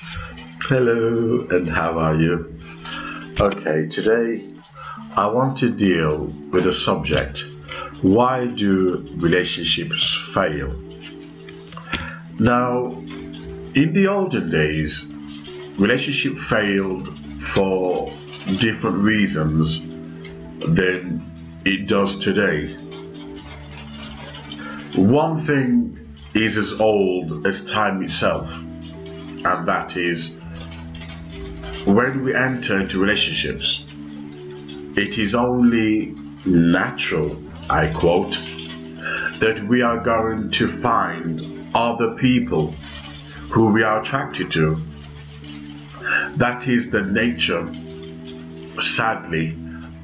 Hello, and how are you? Okay, today I want to deal with the subject, why do relationships fail? Now, in the olden days, relationship failed for different reasons than it does today. One thing is as old as time itself, and that is when we enter into relationships, it is only natural, I quote, that we are going to find other people who we are attracted to. That is the nature, sadly,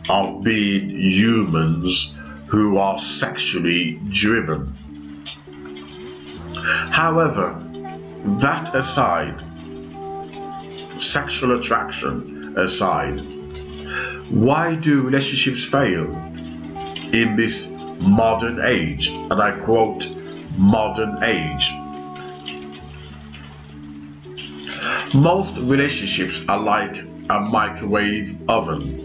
of being humans who are sexually driven. However, that aside, sexual attraction aside, why do relationships fail in this modern age? And I quote, modern age. Most relationships are like a microwave oven.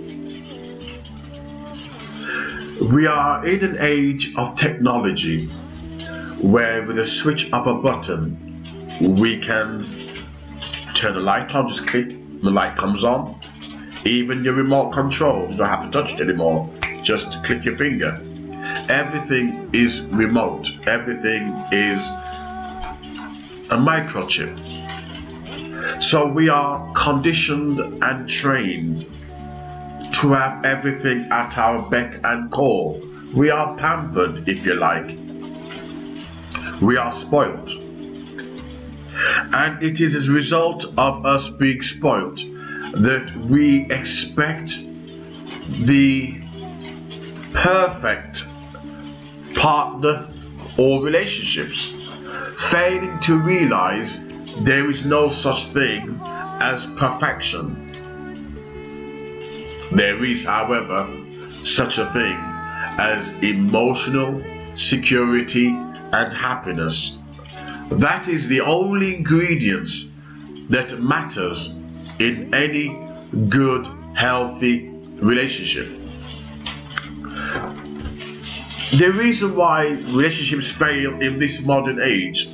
We are in an age of technology where with a switch of a button we can turn the light on, just click, the light comes on. Even your remote control, you don't have to touch it anymore, just click your finger. Everything is remote, everything is a microchip. So we are conditioned and trained to have everything at our beck and call. We are pampered, if you like. We are spoilt. And it is as a result of us being spoilt that we expect the perfect partner or relationships, failing to realize there is no such thing as perfection. There is, however, such a thing as emotional security and happiness. That is the only ingredients that matters in any good, healthy relationship. The reason why relationships fail in this modern age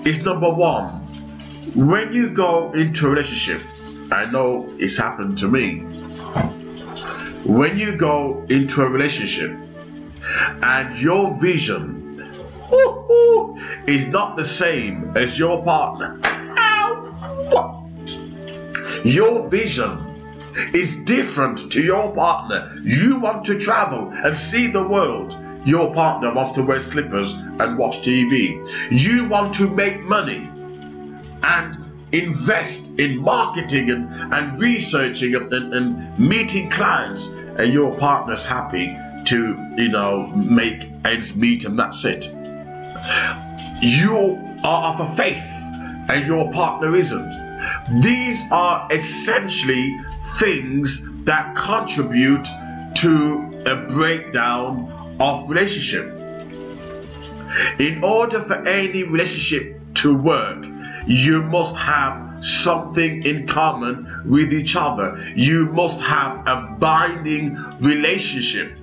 is number one, when you go into a relationship, I know it's happened to me, when you go into a relationship and your vision is not the same as your partner, your vision is different to your partner. You want to travel and see the world. Your partner wants to wear slippers and watch TV. You want to make money and invest in marketing and researching and meeting clients, and your partner's happy to, make ends meet and that's it. You are of a faith and your partner isn't. These are essentially things that contribute to a breakdown of relationship. In order for any relationship to work, you must have something in common with each other. You must have a binding relationship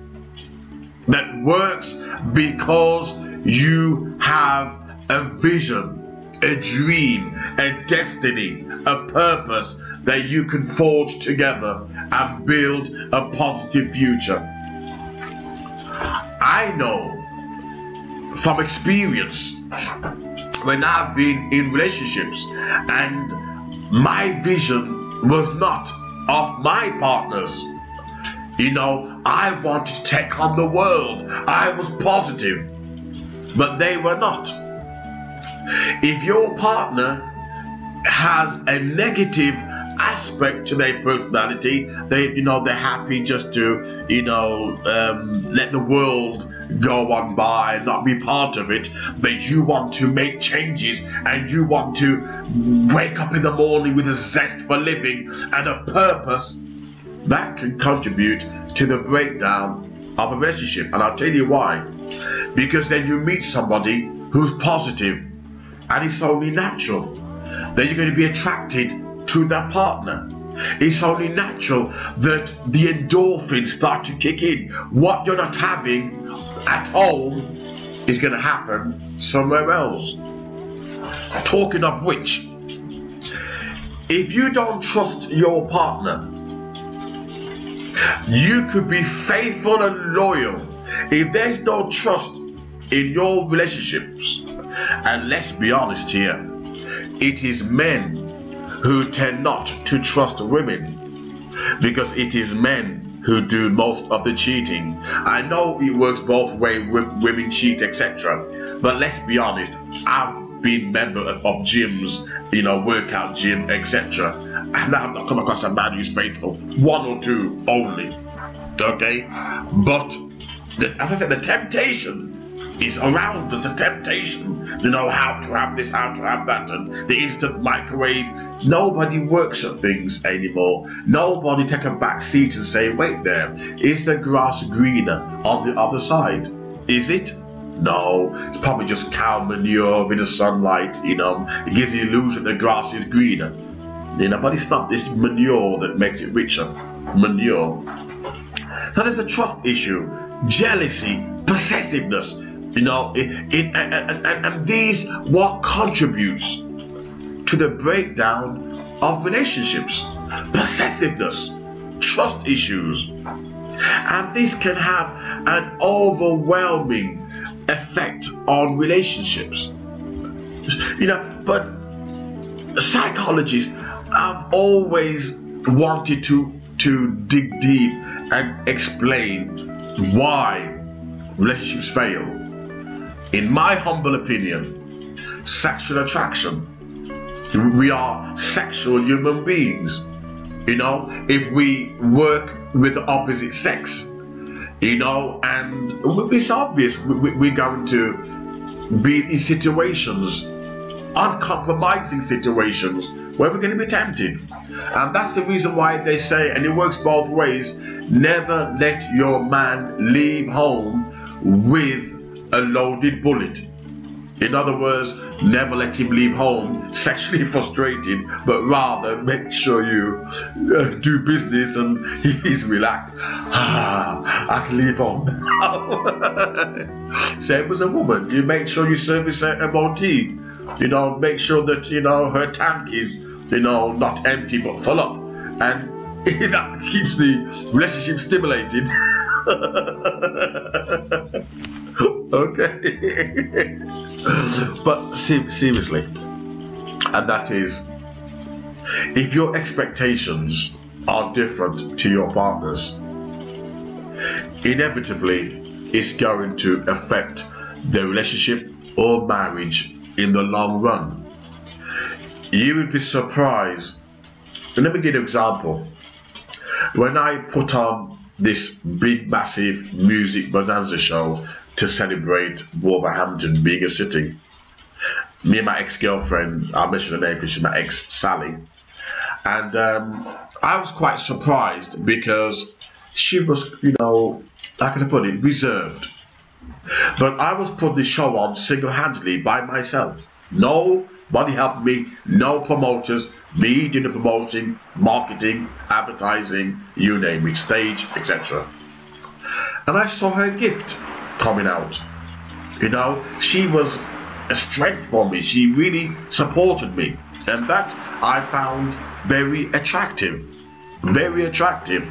that works because you have a vision, a dream, a destiny, a purpose that you can forge together and build a positive future. I know from experience when I've been in relationships and my vision was not of my partners. I wanted to take on the world. I was positive, but they were not. If your partner has a negative aspect to their personality, they're happy just to, let the world go on by and not be part of it, but you want to make changes and you want to wake up in the morning with a zest for living and a purpose, that can contribute to the breakdown of a relationship. And I'll tell you why. Because then you meet somebody who's positive, and it's only natural. then you're going to be attracted to that partner. It's only natural that the endorphins start to kick in. What you're not having at home is going to happen somewhere else. Talking of which, if you don't trust your partner, you could be faithful and loyal. If there's no trust in your relationships, and let's be honest here, it is men who tend not to trust women, because it is men who do most of the cheating. I know it works both ways, women cheat, etc. But let's be honest, I've been member of gyms, workout gym, etc. And I've not come across a man who's faithful. One or two only. Okay? But as I said, the temptation is around us, the temptation to know how to have this, how to have that, and the instant microwave. Nobody works at things anymore. Nobody take a back seat and say, wait there, is the grass greener on the other side? Is it? No, it's probably just cow manure with the sunlight, it gives the illusion the grass is greener. But it's not, it's manure that makes it richer. Manure. So there's a trust issue, jealousy, possessiveness, and these what contributes to the breakdown of relationships. Possessiveness, trust issues, and this can have an overwhelming effect on relationships. But psychologists have always wanted to dig deep and explain why relationships fail. In my humble opinion, sexual attraction. We are sexual human beings. If we work with the opposite sex, and it's obvious we're going to be in situations, uncompromising situations, where we're going to be tempted. And that's the reason why they say, and it works both ways, never let your man leave home with a loaded bullet. In other words, never let him leave home sexually frustrated, but rather make sure you do business and he's relaxed. I can leave home now. Same as a woman, you make sure you service her MOT. Make sure that her tank is not empty but full up, and that keeps the relationship stimulated. Okay. But seriously, and that is, if your expectations are different to your partner's, inevitably it's going to affect the relationship or marriage in the long run. You would be surprised. And let me give you an example. When I put on this big massive music bonanza show to celebrate Wolverhampton being a city, me and my ex-girlfriend, I'll mention her name because she's my ex, Sally, and I was quite surprised because she was, how can I put it, reserved. But I was putting the show on single-handedly by myself. Nobody helped me, no promoters, me doing the promoting, marketing, advertising, you name it, stage, etc. And I saw her gift coming out. She was a strength for me. She really supported me, and that I found very attractive. Very attractive.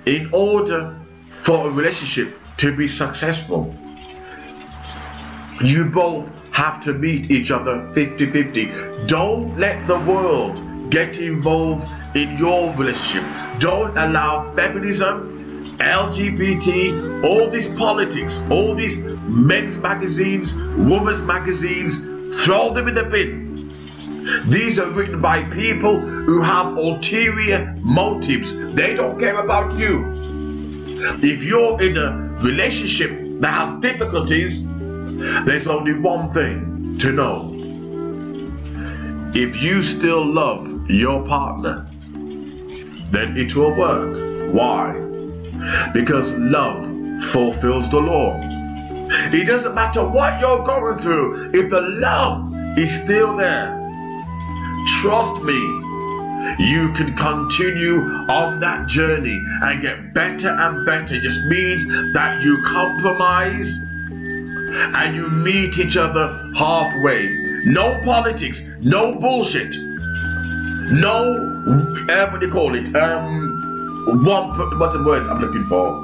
In order for a relationship to be successful, you both have to meet each other 50-50. Don't let the world get involved in your relationship. Don't allow feminism, LGBT, all these politics, all these men's magazines, women's magazines, throw them in the bin. These are written by people who have ulterior motives. They don't care about you. If you're in a relationship that has difficulties, there's only one thing to know. If you still love your partner, then it will work. Why? Because love fulfills the law. It doesn't matter what you're going through, if the love is still there, trust me, you can continue on that journey and get better and better. It just means that you compromise and you meet each other halfway. No politics, no bullshit, no, what do you call it? What's the word I'm looking for?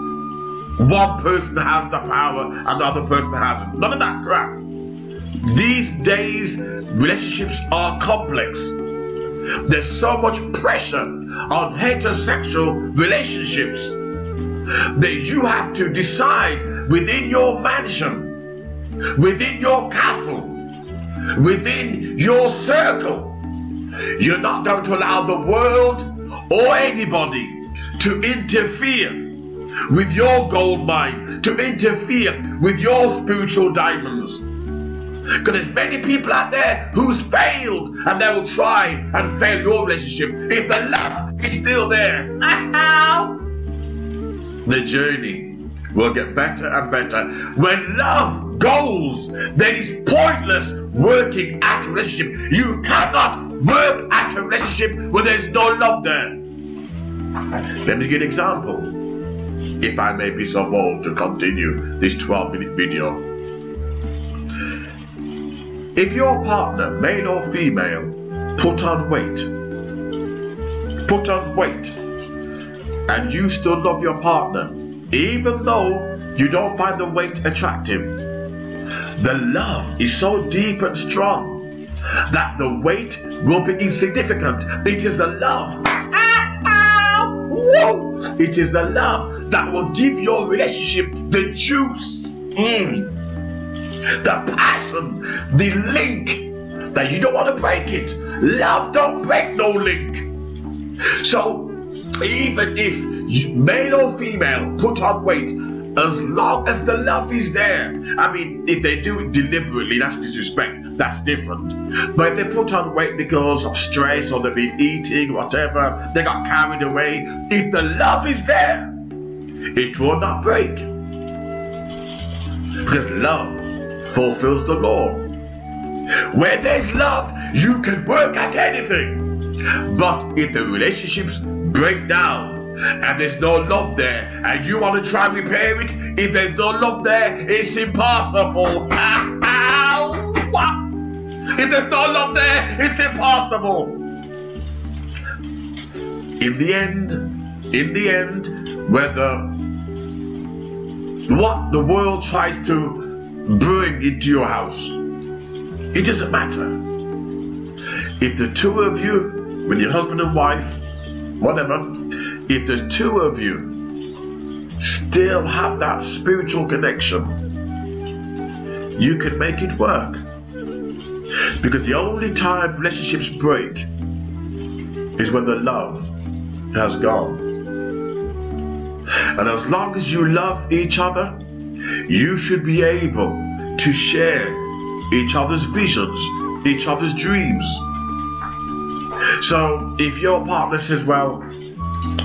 One person has the power and the other person hasn't. None of that crap. These days, relationships are complex. There's so much pressure on heterosexual relationships that you have to decide within your mansion, within your castle, within your circle. You're not going to allow the world or anybody to interfere with your gold mine, to interfere with your spiritual diamonds. Because there's many people out there who's failed, and they will try and fail your relationship if the love is still there. The journey will get better and better. When love goes, then it's pointless working at a relationship. You cannot work at a relationship where there's no love there. Let me give an example, if I may be so bold to continue this 12-minute video. If your partner, male or female, put on weight, and you still love your partner, even though you don't find the weight attractive, the love is so deep and strong that the weight will be insignificant. It is the love. It is the love that will give your relationship the juice, the passion, the link that you don't want to break it. Love don't break no link. So even if male or female put on weight, as long as the love is there. I mean, if they do it deliberately, that's disrespect, that's different. But if they put on weight because of stress, or they've been eating, whatever, they got carried away, if the love is there, it will not break. Because love fulfills the law. Where there's love, you can work at anything. But if the relationships break down and there's no love there, and you want to try and repair it, if there's no love there, it's impossible. If there's no love there, it's impossible. In the end, whether what the world tries to bring into your house, it doesn't matter. If the two of you, with your husband and wife, whatever, if the two of you still have that spiritual connection, you can make it work. Because the only time relationships break is when the love has gone. And as long as you love each other, you should be able to share each other's visions, each other's dreams. So if your partner says, well,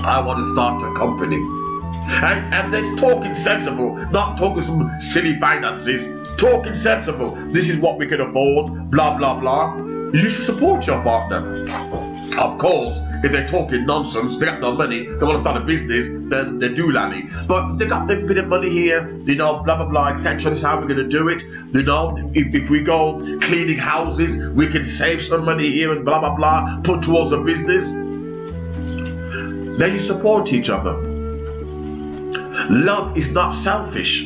I want to start a company, and they're talking sensible, not talking some silly finances, talking sensible, this is what we can afford, blah blah blah, you should support your partner. Of course, if they're talking nonsense, they got no money, they want to start a business, then they do lally. But they got a bit of money here, you know, blah blah blah, etc. This is how we're going to do it. You know, if we go cleaning houses, we can save some money here and blah blah blah, put towards a business. Then you support each other. Love is not selfish.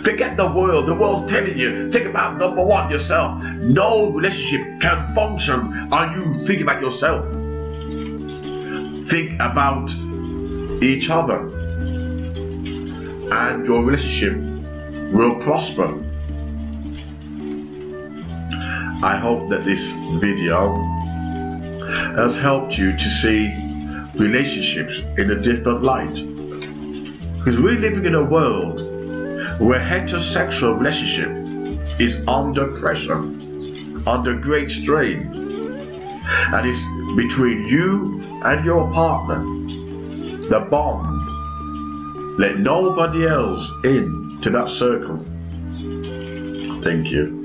Forget the world. The world's telling you, think about number one, yourself. No relationship can function on you thinking about yourself. Think about each other, and your relationship will prosper. I hope that this video has helped you to see relationships in a different light. Because we're living in a world where heterosexual relationship is under pressure, under great strain, and it's between you and your partner, the bond. Let nobody else in to that circle. Thank you.